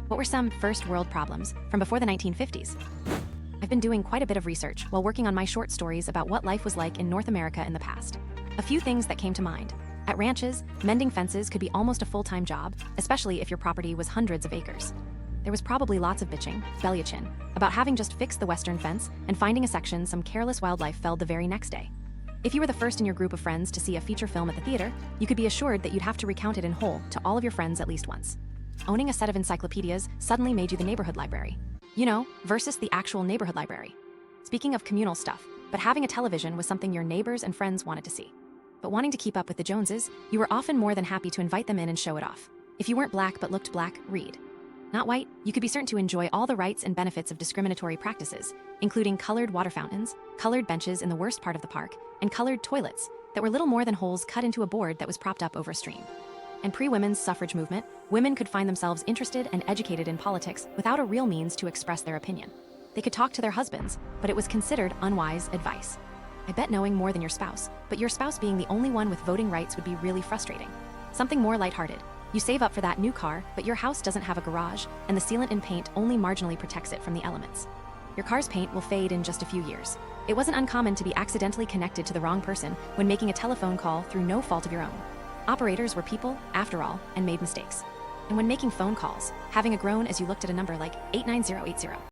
What were some first world problems from before the 1950s? I've been doing quite a bit of research while working on my short stories about what life was like in North America in the past. A few things that came to mind. At ranches, mending fences could be almost a full-time job, especially if your property was hundreds of acres. There was probably lots of bitching, bellyachin, about having just fixed the western fence and finding a section some careless wildlife felled the very next day. If you were the first in your group of friends to see a feature film at the theater, you could be assured that you'd have to recount it in whole to all of your friends at least once. Owning a set of encyclopedias suddenly made you the neighborhood library. You know, versus the actual neighborhood library. Speaking of communal stuff, but having a television was something your neighbors and friends wanted to see. But wanting to keep up with the Joneses, you were often more than happy to invite them in and show it off. If you weren't black but looked black, read. Not white, you could be certain to enjoy all the rights and benefits of discriminatory practices, including colored water fountains, colored benches in the worst part of the park, and colored toilets that were little more than holes cut into a board that was propped up over a stream. And pre-women's suffrage movement, women could find themselves interested and educated in politics without a real means to express their opinion. They could talk to their husbands, but it was considered unwise advice. I bet knowing more than your spouse, but your spouse being the only one with voting rights would be really frustrating. Something more lighthearted. You save up for that new car, but your house doesn't have a garage, and the sealant in paint only marginally protects it from the elements. Your car's paint will fade in just a few years. It wasn't uncommon to be accidentally connected to the wrong person when making a telephone call through no fault of your own. Operators were people, after all, and made mistakes. And when making phone calls, having a groan as you looked at a number like 89080.